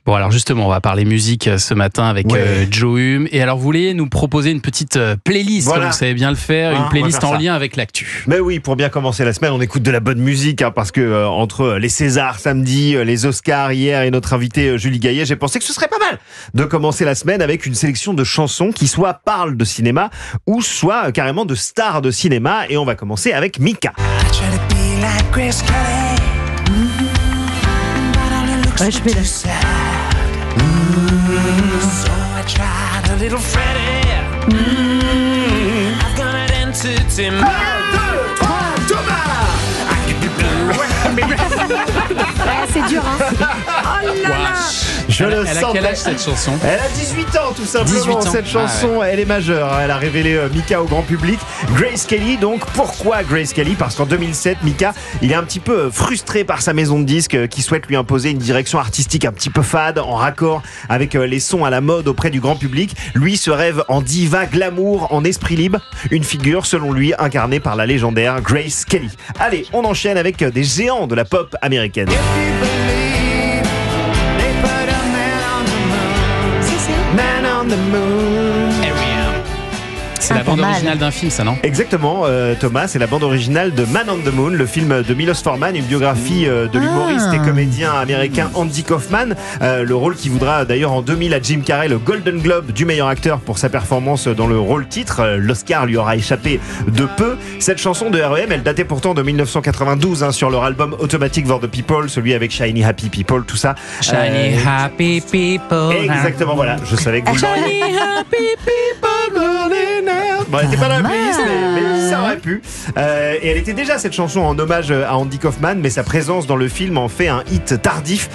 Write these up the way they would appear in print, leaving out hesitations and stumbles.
Bon, alors justement, on va parler musique ce matin avec Joe Hume. Et alors, vous voulez nous proposer une petite playlist, comme vous savez bien le faire, une playlist en lien avec l'actu. Mais oui, pour bien commencer la semaine, on écoute de la bonne musique, parce que entre les Césars samedi, les Oscars hier et notre invité Julie Gaillet, j'ai pensé que ce serait pas mal de commencer la semaine avec une sélection de chansons qui soit parlent de cinéma ou soit carrément de stars de cinéma. Et on va commencer avec Mika. Ouais, je fais là. So I tried a little Freddy. I've got it into my 1, 2, 3, Thomas. I could be blue. C'est dur, hein. Oh là là. Elle a quel âge cette chanson? Elle a 18 ans tout simplement. 18 ans. Cette chanson, elle est majeure. Elle a révélé Mika au grand public. Grace Kelly, donc pourquoi Grace Kelly? Parce qu'en 2007, Mika, il est un petit peu frustré par sa maison de disques qui souhaite lui imposer une direction artistique un petit peu fade, en raccord avec les sons à la mode auprès du grand public. Lui se rêve en diva glamour, en esprit libre. Une figure, selon lui, incarnée par la légendaire Grace Kelly. Allez, on enchaîne avec des géants de la pop américaine. Man on the moon. C'est la bande originale d'un film, ça, non? Exactement, Thomas, c'est la bande originale de Man on the Moon, le film de Milos Forman, une biographie de l'humoriste et comédien américain Andy Kaufman. Le rôle qui voudra d'ailleurs en 2000 à Jim Carrey le Golden Globe du meilleur acteur pour sa performance dans le rôle titre. L'Oscar lui aura échappé de peu. Cette chanson de R.E.M., elle datait pourtant de 1992 sur leur album Automatic for the People, celui avec Shiny Happy People, tout ça. Shiny Happy People. Exactement, voilà. Je savais que vous l'auriez. Shiny Happy People. Bon, elle n'était pas dans la playlist, mais ça aurait pu. Et elle était déjà, cette chanson, en hommage à Andy Kaufman, mais sa présence dans le film en fait un hit tardif.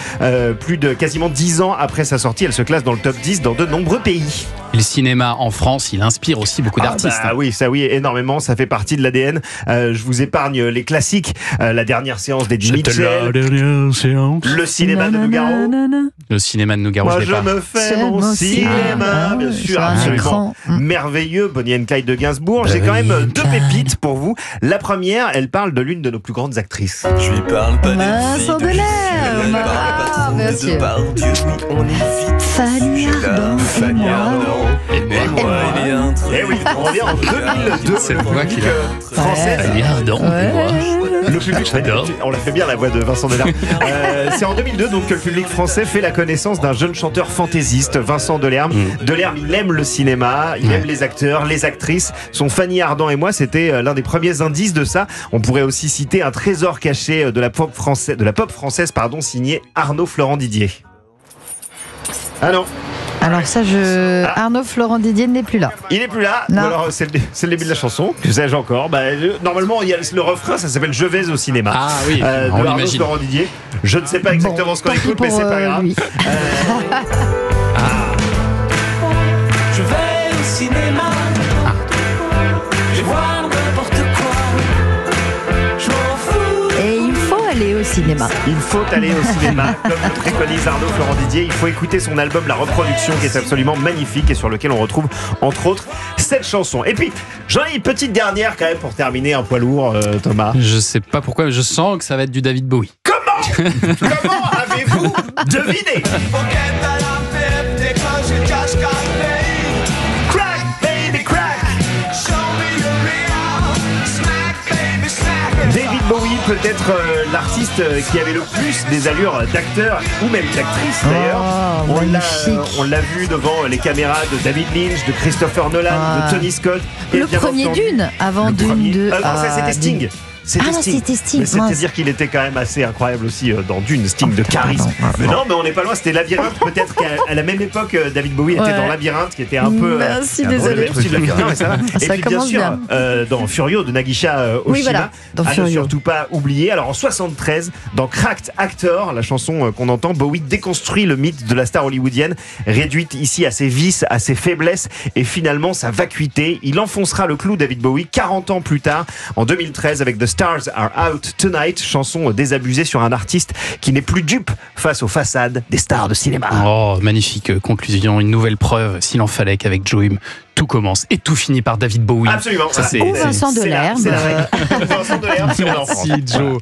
Plus de quasiment 10 ans après sa sortie, elle se classe dans le top 10 dans de nombreux pays. Et le cinéma en France, il inspire aussi beaucoup d'artistes. Oui, énormément, ça fait partie de l'ADN. Je vous épargne les classiques. La dernière séance d'Eddie Mitchell. Le cinéma de Nougaro. Le cinéma de Nougaro, Moi, je l'ai pas. je me fais mon cinéma, bien sûr, absolument merveilleux. Bonnie and Clyde de Gainsbourg. J'ai quand même deux pépites pour vous. La première, elle parle de l'une de nos plus grandes actrices. Je lui parle pas Vincent des filles de Delerme. Ah, bien sûr. Dieu, oui, on est vite. Fanny Ardant et moi. Et moi, il est un truc. Eh oui, on revient en 2002. C'est le voix qu'il a. Française. Elle est ardente, et moi. Le public, J'adore. on l'a fait bien la voix de Vincent Delerme. C'est en 2002 donc que le public français fait la connaissance d'un jeune chanteur fantaisiste, Vincent Delerme. Delerme, il aime le cinéma, il aime les acteurs, les actrices. Son Fanny Ardant et moi, c'était l'un des premiers indices de ça. On pourrait aussi citer un trésor caché de la pop française, signé Arnaud Florent Didier. Ah non. Alors ça, Arnaud Florent Didier n'est plus là. Il est plus là. Non. Ou alors c'est le début de la chanson. Que sais-je encore. Normalement, il y a le refrain. Ça s'appelle Je vais au cinéma. Ah oui, de on Arnaud l'imagine. Florent Didier. Je ne sais pas exactement ce qu'on tant pis écoute, mais pour, c'est pas grave. lui. Je vais au cinéma. Je vois n'importe quoi. Je m'en fous. Et il faut aller au cinéma. Il faut aller au cinéma, comme le préconise Arnaud Florent Didier. Il faut écouter son album La Reproduction, qui est absolument magnifique et sur lequel on retrouve entre autres cette chanson. Et puis j'en ai une petite dernière quand même pour terminer, un poids lourd, Thomas. Je sais pas pourquoi, mais je sens que ça va être du David Bowie. Comment avez-vous deviné? Crack, baby, crack. David Bowie, peut-être l'artiste qui avait le plus des allures d'acteur ou même d'actrice d'ailleurs. Oh, magnifique. On l'a vu devant les caméras de David Lynch, de Christopher Nolan, de Tony Scott. Et Le bien premier entendu, Dune, avant le Dune premier- 2. non, ça c'était Sting. Ah non, c'était Sting. Mais c'est-à-dire qu'il était quand même assez incroyable aussi dans Dune, Sting de charisme. Mais non, mais on n'est pas loin, c'était Labyrinthe. Peut-être qu'à la même époque, David Bowie était dans Labyrinthe, qui était un peu. Merci, un peu désolé. le même style Labyrinthe, mais ça va. Et Ça puis bien commence sûr, bien. dans Furio de Nagisa Oshima, Oui, voilà, dans à ne Furio. surtout pas oublier. Alors en 73, dans Cracked Actor, la chanson qu'on entend, Bowie déconstruit le mythe de la star hollywoodienne, réduite ici à ses vices, à ses faiblesses et finalement sa vacuité. Il enfoncera le clou, David Bowie, 40 ans plus tard, en 2013, avec The Stars Are Out Tonight, chanson désabusée sur un artiste qui n'est plus dupe face aux façades des stars de cinéma. Oh, magnifique conclusion, une nouvelle preuve, s'il en fallait, qu'avec Joe Hume, tout commence et tout finit par David Bowie. Absolument. Ça, Ou Vincent Delerme. Vincent Delerme, c'est mon enfant. Merci Joe.